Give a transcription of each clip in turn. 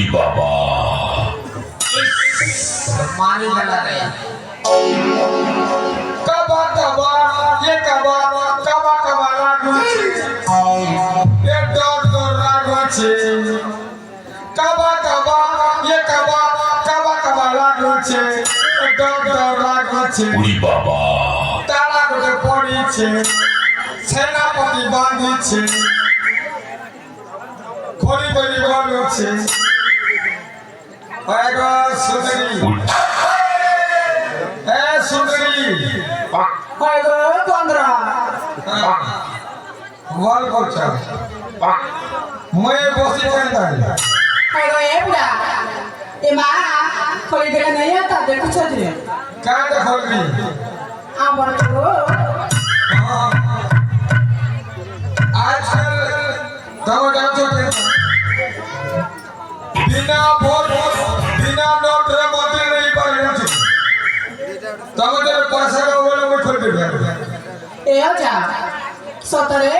উড়ি বাবা मारी गला रे कबा कबा ये कबा कबा कबा लागू छे ये डर डर लागू छे कबा कबा ये कबा कबा कबा लागू छे डर डर लागू छे উড়ি বাবা ताला गोटे पड़ी छे सेनापति बांधी छे खोली खोली गलू छे आएगा सुंदरी ए सुंदरी आएगा पंद्रा वाल कोचा मैं बसी चलता है आएगा ये बुरा ये माँ खोली गले नहीं आता देखो चल क्या खोल रही आमर तो आजकल तब जाओ बिना वोट बिना नोट रे मंदिर नहीं पाए तब तेरे पैसा का बोले मैं खोल दे ए आजा सतरे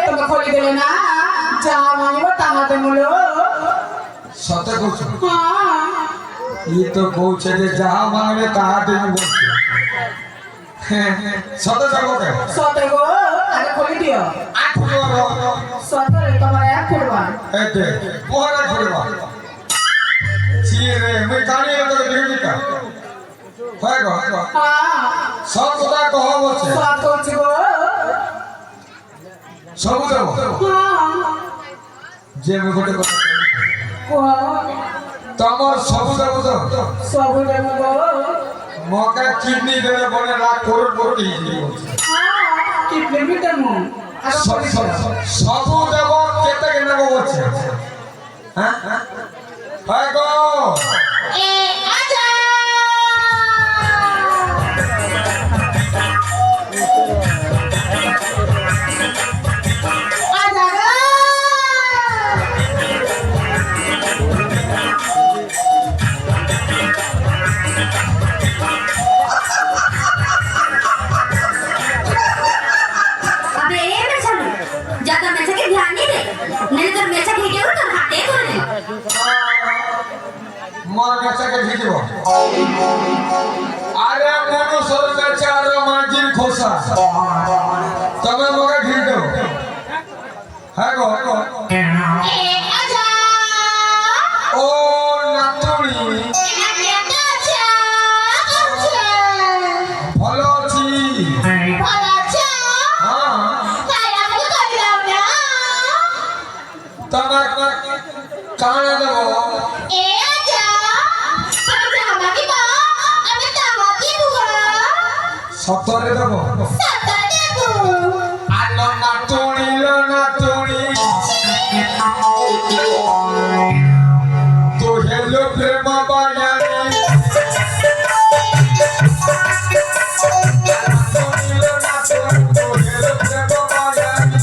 तुम खोली गले ना जहाँ मांगे वो तामाते मुलो सत्य कुछ हाँ ये तो कुछ है जहाँ मांगे तहाँ दे सत्य जगह के सतरे को आगे खोली दियो आठ फुटवा सतरे तुम्हारे एक फुटवा ऐसे मोहरा फुटवा चीरे मैं कानी में तो देखी का होएगा हाँ सब কথা কহ বলছে स्वाद করছি গো সব দেব हाँ যে আমি গোটে কথা को তোমার সব দেব তো सब देव गो মকা কিডনি দেবে বলে লাখ করোড় কোটি हाँ कितने भी देमु आगे खोली दियो সব দেব কেতে কেন বলছে হ্যাঁ होएगा ए आजा आजा गो अबे ए मेचा ज्यादा मेचा के ध्यान नहीं दे नहीं तो मेचा फेंके हो तो हाथे धो ले मोर बेचा के ভিডিও আরে মনুষ্যর বেচা আর মাঝির খোসা তবে মগে ঘির দেব হ্যাঁ গো ए आजा ও নাতুড়ি आजा आजा ভালো আছি ভালো আছো হ্যাঁ তাই আমাকে করে দাও না তবে কানে দেব এ আচ্ছা তুমি আমাকে দাও আমি তোমাকে দেব সত্তরে দেব সাতটা দেব আলো নাতুড়ি লো নাতুড়ি তো হেলো প্রেম বায়ানি নাতুড়ি লো নাতুড়ি তো হেলো প্রেম বায়ানি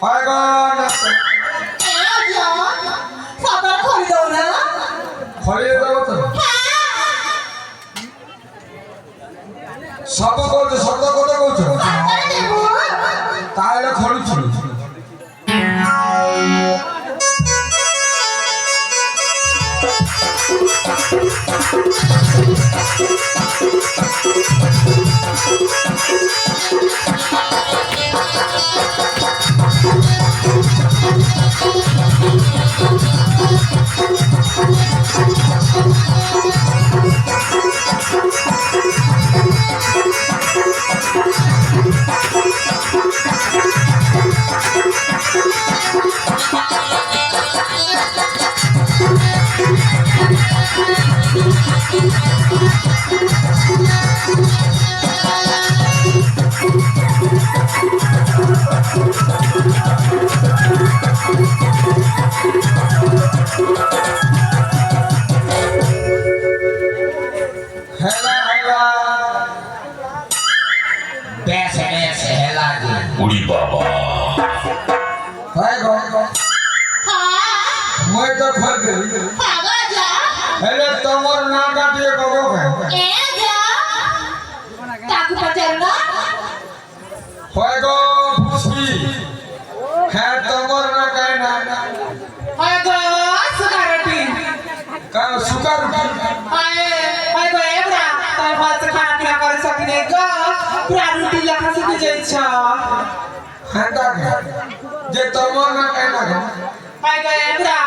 আরে তো এ আচ্ছা সাতটা করে দাও না খড়িয়ে দেবো তো সব বলছে শব্দ কথা বলছো সাতটা দেব তাহলে খড়িছি এ উড়ি বাবা হয় গো হ্যাঁ মই তো খোল গেলি পাগল যা হেলে তোমার না কাটিয়ে কবো এ যা কাকু পচার না হয় গো পুষ্পি হ্যাঁ তোমার না কায় না হয় গো সুগারটি কার সুগার হয় গো এবরা তাই ভাত খানা পিনা করে সকিনে গো পুরা রুটি লেখা শিখে যাইছ হ্যাঁ ডাক যে তোমার না কায় না হয় গো এবরা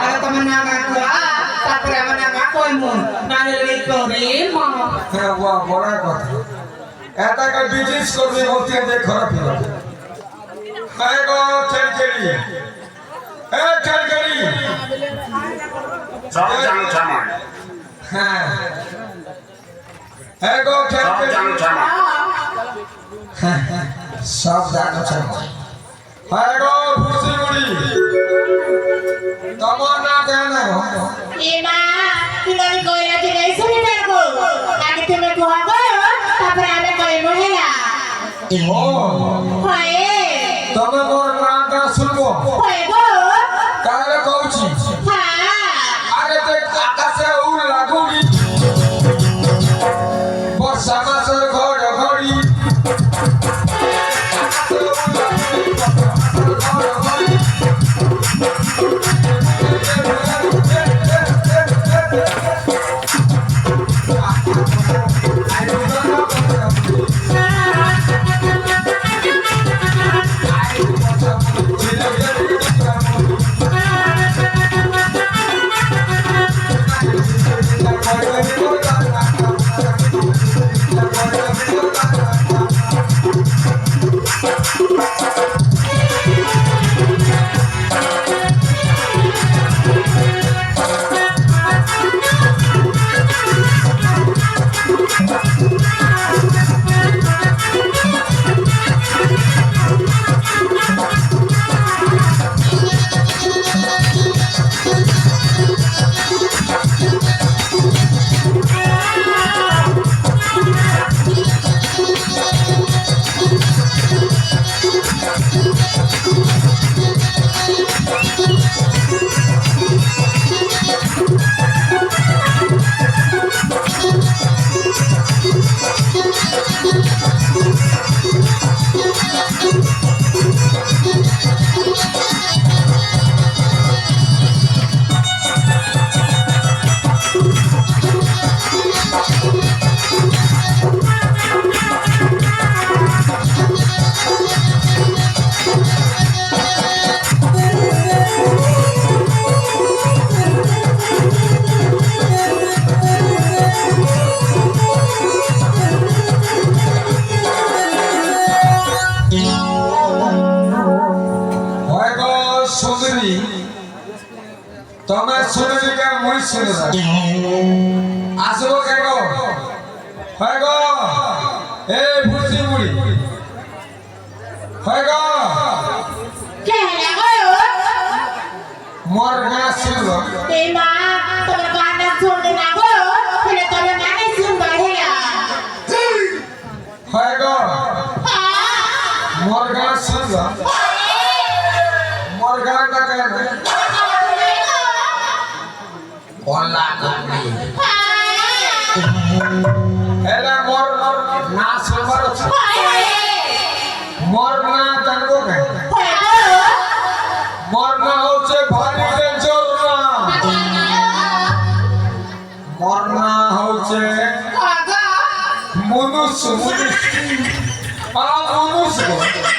আরে তোমার নাগা কুয়া তারপরে আমার নাগা কই মন নালে লেই করে মা হ্যাঁ ওয়া বড় কথা এটাকে বিজনেস করবে বলতে যে খারাপ হলো হ্যাঁ গো খেলকেলি এ খেলকেলি সব জানো জামাই হ্যাঁ হ্যাঁ গো সব খেলকেলি জানো জামাই সব জানো জামাই হ্যাঁ গো খুশি মুড়ি তোমার না কেন এমা তুমি কইরা দিলে শুনি দেখো আগে তুমি কোয়াবো তারপরে আমি কই মহিলা ও হয় তবে মোর নামটা শুনবো হয় গো তাহলে কৌছি হ্যাঁ আগে তো আকাশে উড় লাগুনি বর্ষা মাসের ঘর ঘড়ি হয় গো সুন্দরী তোমার সুন্দরীকে মুই শুনে আসবো কে গো হয় গো এ ভুসি মুড়ি হয় গো কে লাগো মোর না শুনলো এমা তোমার গানা শুনতে না গো ফিরে তোমার নানি শুনবা হেলা হয় গো হ্যাঁ মোর গান শুনলো মোর গানটা কেন অল্লাহ কবি এলা মোর না শুনবার আছে মোর না জানবো কে মোর না হচ্ছে ভারী টেনশন না মোর না হচ্ছে মনুষ্য মনুষ্য